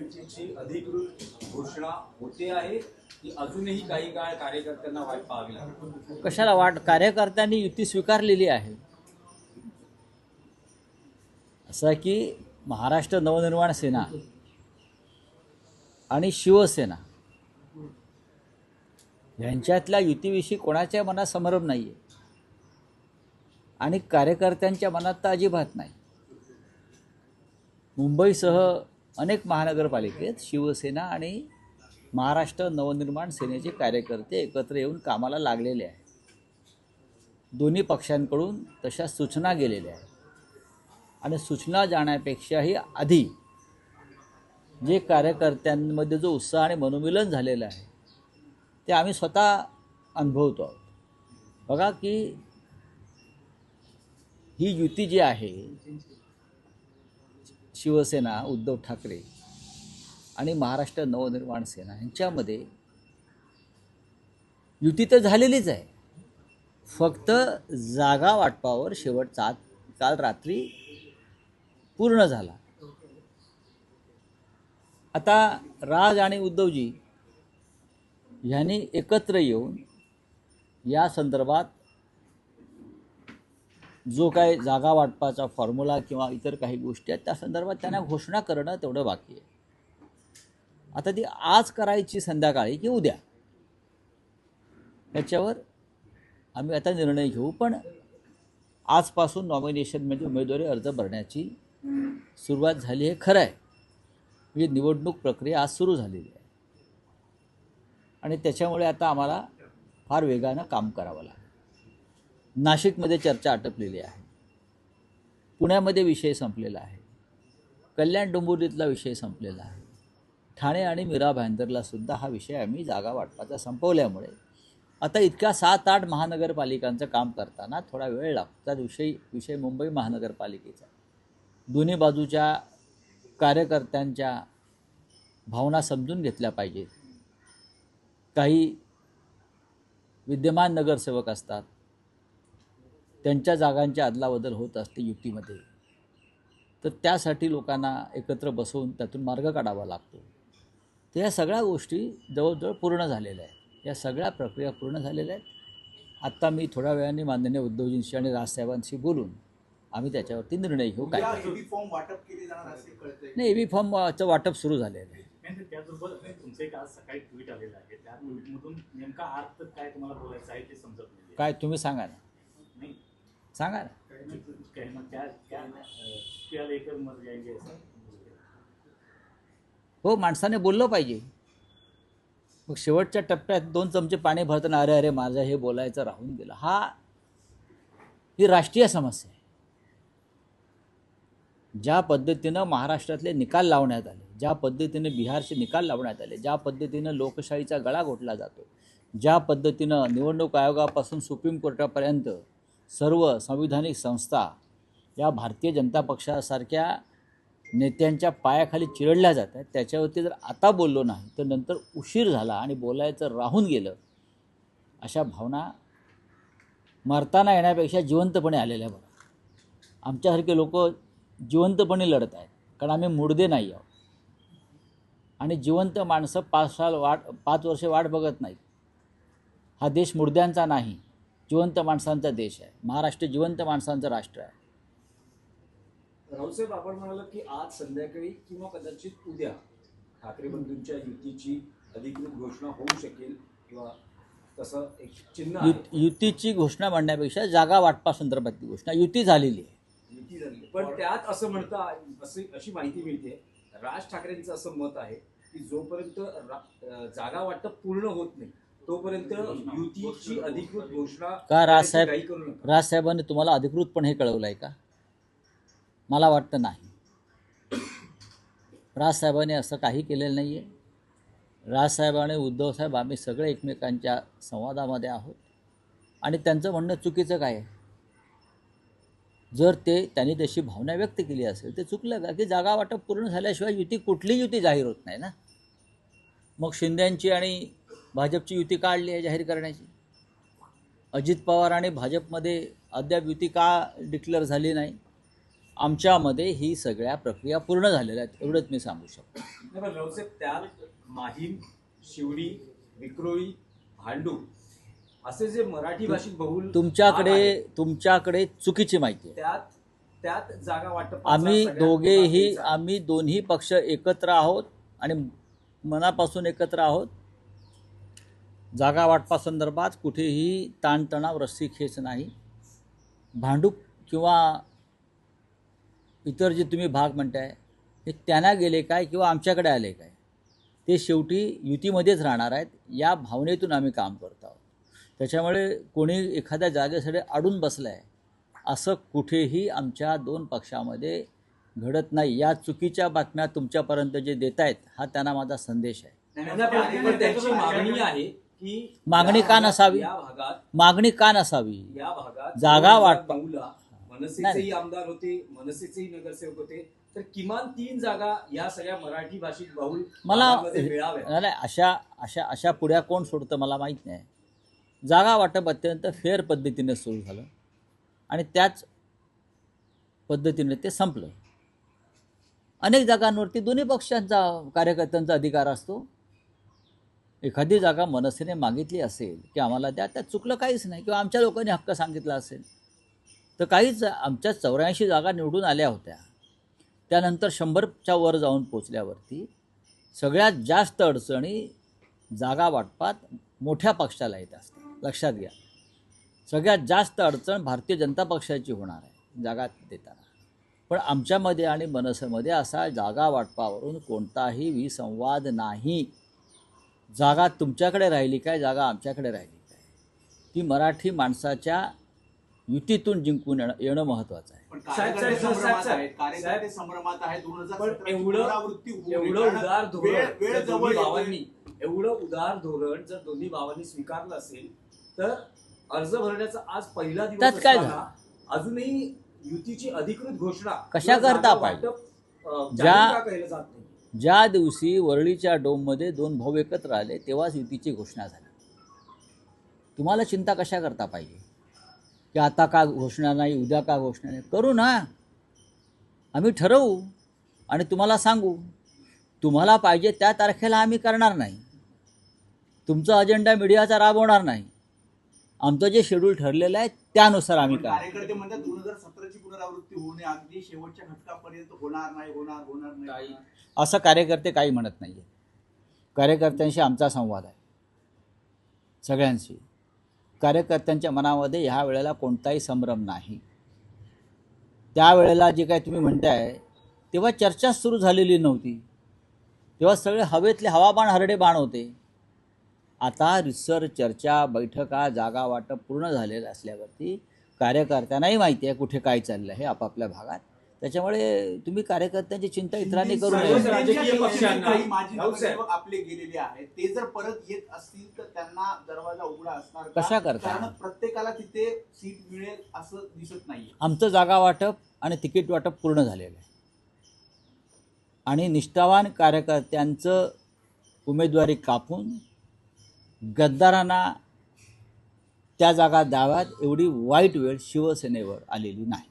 युतीची अधिकृत घोषणा होते आहे की अजूनही काही काळ कार्यकर्त्यांना वाट पाहावी लागेल? कशाला वाट? कार्यकर्त्यांनी युती स्वीकारलेली आहे. असं की महाराष्ट्र नवनिर्माण सेना आणि शिवसेना यांच्यातल्या युतीविषयी कोणाच्या मनात संभ्रम नाही आहे आणि कार्यकर्त्यांच्या मनात तर अजिबात नाही. मुंबईसह अनेक महानगरपालिकेत शिवसेना आणि महाराष्ट्र नवनिर्माण सेनेचे कार्यकर्ते एकत्र येऊन कामाला लागलेले आहेत. दोन्ही पक्षांकडून तशा सूचना गेलेल्या आहेत आणि सूचना जाण्यापेक्षाही आधी जे कार्यकर्त्यांमध्ये जो उत्साह आणि मनोमिलन झालेलं आहे ते आम्ही स्वतः अनुभवतो आहोत. बघा की ही युती जी आहे शिवसेना उद्धव ठाकरे आणि महाराष्ट्र नवनिर्माण सेना यांच्यामध्ये युती तर झालेलीच आहे, फक्त जागा वाटपावर शेवटचा काल रात्री पूर्ण झाला. आता राज आणि उद्धवजी यांनी एकत्र येऊन या संदर्भात जो काही जागा वाटपाचा फॉर्म्युला किंवा इतर काही गोष्टी आहेत त्या संदर्भात त्यांना घोषणा करणं तेवढं बाकी आहे. आता ती आज करायची संध्याकाळी की उद्या याच्यावर आम्ही आता निर्णय घेऊ. पण आजपासून नॉमिनेशन म्हणजे उमेदवारी अर्ज भरण्याची सुरुवात झाली आहे. खरं आहे म्हणजे निवडणूक प्रक्रिया आज सुरू झालेली आहे आणि त्याच्यामुळे आता आम्हाला फार वेगानं काम करावं लागेल. नाशिकमध्ये चर्चा आटपलेली आहे, पुण्यामध्ये विषय संपलेला आहे, कल्याण डोंबिवलीतला विषय संपलेला आहे, ठाणे आणि मीरा भाईंदरलासुद्धा हा विषय आम्ही जागा वाटपाचा संपवल्यामुळे आता इतक्या 7-8 महानगरपालिकांचं काम करताना थोडा वेळ लागतो. त्यात विषय मुंबई महानगरपालिकेचा. दोन्ही बाजूच्या कार्यकर्त्यांच्या भावना समजून घेतल्या पाहिजेत. काही विद्यमान नगरसेवक असतात, त्यांच्या जागांची अदलाबदल होत असते युतीमध्ये, तर त्यासाठी लोकांना एकत्र बसवून त्यातून मार्ग काढावा लागतो. तर या सगळ्या गोष्टी जवळजवळ पूर्ण झालेल्या आहेत. या सगळ्या प्रक्रिया पूर्ण झालेल्या आहेत. आत्ता मी थोड्या वेळाने माननीय उद्धवजींशी आणि राजसाहेबांशी बोलून आम्ही त्याच्यावरती निर्णय घेऊ. काय नाही, एबी फॉर्मचं वाटप सुरू झालेलं आहे. त्याचबरोबर तुमचं एक आज सकाळी ट्विट आलेलं आहे, त्या ट्विटमधून नेमका अर्थ काय तुम्हाला बोलायचं आहे ते समजत नाही. काय तुम्ही सांगा ना, नाही सांगा ना. हो, माणसाने बोललं पाहिजे. मग शेवटच्या टप्प्यात 2 चमचे पाणी भरताना अरे अरे माझं हे बोलायचं राहून गेलं, ही राष्ट्रीय समस्या आहे. ज्या पद्धतीनं महाराष्ट्रातले निकाल लावण्यात आले, ज्या पद्धतीनं बिहारचे निकाल लावण्यात आले, ज्या पद्धतीनं लोकशाहीचा गळा घोटला जातो, ज्या पद्धतीनं निवडणूक आयोगापासून सुप्रीम कोर्टापर्यंत सर्व संविधानिक संस्था या भारतीय जनता पक्षासारख्या नेत्यांच्या पायाखाली चिरडल्या जातात, त्याच्यावरती जर आता बोललो नाही तर नंतर उशीर झाला आणि बोलायचं राहून गेलं, अशा भावना मरताना येण्यापेक्षा जिवंतपणे आलेल्या बरं. आमच्यासारखे लोक जिवंतपणे लढत आहेत कारण आम्ही मुडदे नाही आहोत आणि जिवंत माणसं 5 वर्षे वाट बघत नाहीत. हा देश मुडद्यांचा नाही, जिवंत माणसांचा देश आहे. महाराष्ट्र जिवंत माणसांचं राष्ट्र आहे. रावसाहेब, आपण म्हणालात की आज संध्याकाळी किंवा कदाचित उद्या ठाकरे बंधूंच्या युतीची अधिकृत घोषणा होऊ शकेल किंवा तसं एक चिन्ह आहे. युतीची घोषणा म्हणण्यापेक्षा जागा वाटपा संदर्भातली घोषणा युती झालेली आहे. युती झाली, पण त्यात असं म्हणता अशी माहिती मिळते, राज ठाकरेंचं असं मत आहे की जोपर्यंत जागा वाटप पूर्ण होत नाही तोपर्यंत युतीची अधिकृत घोषणा का राजसाहेबांनी तुम्हाला अधिकृतपणे हे कळवलं आहे का? मला वाटतं नाही. राजसाहेबांनी असं काही केलेलं नाही आहे. राजसाहेब आणि उद्धवसाहेब आम्ही सगळे एकमेकांच्या संवादामध्ये आहोत आणि त्यांचं म्हणणं चुकीचं काय आहे? जर त्यांनी तशी भावना व्यक्त केली असेल ते चुकलं का? की जागा वाटप पूर्ण झाल्याशिवाय कुठली युती जाहीर होत नाही ना. मग शिंदेंची आणि भाजपची युती काढली आहे जाहीर करण्याची. अजित पवार आणि भाजपमध्ये अद्याप युती का डिक्लेअर झाली नाही? आमच्यामध्ये ही सगळ्या प्रक्रिया पूर्ण झालेल्या आहेत एवढंच मी सांगू शकतो. नाही पण राऊत साहेब, त्यात माहीम, शिवडी, विक्रोळी, भांडूप असे जे मराठी भाषिक बहुल भाग आहेत, तुमच्याकडे चुकीची माहिती आहे. त्यात जागा वाटप आम्ही दोन्ही पक्ष एकत्र आहोत आणि मनापासून एकत्र आहोत. जागा वाटपासंदर्भात कुठेही ताणतणाव, रस्सीखेच नाही. भांडूप किंवा इतर जे तुम्ही भाग म्हणताय हे त्यांना गेले काय किंवा आमच्याकडे आले काय, ते शेवटी युतीमध्येच राहणार आहेत. या भावनेतून आम्ही काम करत आहोत. त्याच्यामुळे कोणी एखाद्या जागेसाठी अडून बसलं आहे असं कुठेही आमच्या दोन पक्षामध्ये घडत नाही. या चुकीच्या बातम्या तुमच्यापर्यंत जे देत आहेत हा त्यांना माझा संदेश आहे. पण त्यांची मागणी आहे की मागणी का नसावी? मागणी का नसावी? या भागात जागा वाटप मनसेचेही आमदार होते, मनसेचेही नगरसेवक होते, तर किमान 3 जागा या सगळ्या मराठी भाषिक बहुल मला भागामध्ये मिळाव्या. नाही, अशा पुढ्या कोण सोडतं मला माहीत नाही. जागा वाटप अत्यंत फेअर पद्धतीने सुरू झालं आणि त्याच पद्धतीने ते संपलं. अनेक जागांवरती दोन्ही पक्षांचा कार्यकर्त्यांचा अधिकार असतो. एखादी जागा मनसेने मागितली असेल की आम्हाला द्या, त्यात चुकलं काहीच नाही, किंवा आमच्या लोकांनी हक्क सांगितला असेल तर काहीच. आमच्या 84 जागा निवडून आल्या होत्या. त्यानंतर 100च्या वर जाऊन पोचल्यावरती सगळ्यात जास्त अडचणी जागा वाटपात मोठ्या पक्षाला येत असतात. लक्षात घ्या, सगळ्यात जास्त अडचण भारतीय जनता पक्षाची होणार आहे जागा देताना. पण आमच्यामध्ये आणि मनसेमध्ये असा जागा वाटपावरून कोणताही विसंवाद नाही. जागा तुमच्याकडे राहिली काय, जागा आमच्याकडे राहिली काय, ती मराठी माणसाच्या युतीतून जिंकून येणं महत्त्वाचं आहे. पण एवढं उदार धोरण जर दोन्ही भावांनी स्वीकारलं असेल तर अर्ज भरण्याचा आज पहिला दिवस त्यात काय असताना अजूनही युतीची अधिकृत घोषणा कशा करता पाहिजे? केलं जात नाही. ज्या दिवशी वरळीच्या डोममध्ये 2 भाऊ एकत्र आले तेव्हाच युतीची घोषणा झाली. तुम्हाला चिंता कशा करता पाहिजे की आता का घोषणा नाही, उद्या का घोषणा नाही? करू ना, आम्ही ठरवू आणि तुम्हाला सांगू. तुम्हाला पाहिजे त्या तारखेला आम्ही करणार नाही. तुमचा अजेंडा मीडियाचा राबवणार नाही. आमचं जे शेड्यूल ठरलेलं आहे त्यानुसार आम्ही कार्यकर्ते म्हणतात 2017ची पुनरावृत्ती होऊ नये, अगदी शेवटच्या घटकापर्यंत होणार नाही. असं कार्यकर्ते काही म्हणत नाही. कार्यकर्त्यांशी आमचा संवाद आहे, सगळ्यांशी. कार्यकर्त्यांच्या मनामध्ये ह्या वेळेला कोणताही संभ्रम नाही. त्यावेळेला जे काय तुम्ही म्हणताय तेव्हा चर्चा सुरू झालेली नव्हती. तेव्हा सगळे हवेतले हवाबाण हरडे बाण होते. आता रिसर चर्चा, बैठका, जागा वाटप पूर्ण झालेलं असल्यावरती कार्यकर्त्यांनाही माहिती आहे कुठे काय चाललं आहे आपापल्या भागात. त्याच्यामुळे तुम्ही कार्यकर्त्यांची चिंता इतरांनी करू नये. राजकीय पक्षांना माजी नगरसेवक आपले गेलेले आहेत, ते जर परत येत असतील तर त्यांना दरवाजा उघडा असणार का? कशा करता? कारण प्रत्येकाला तिथे सीट मिळेल असं दिसत नाहीये. आमचं जागा वाटप आणि तिकीट वाटप पूर्ण झालेलं आहे आणि निष्ठावान कार्यकर्त्यांचं उमेदवारी कापून गद्दारांना त्या जागा द्याव्यात एवढी वाईट वेळ शिवसेनेवर आलेली नाही.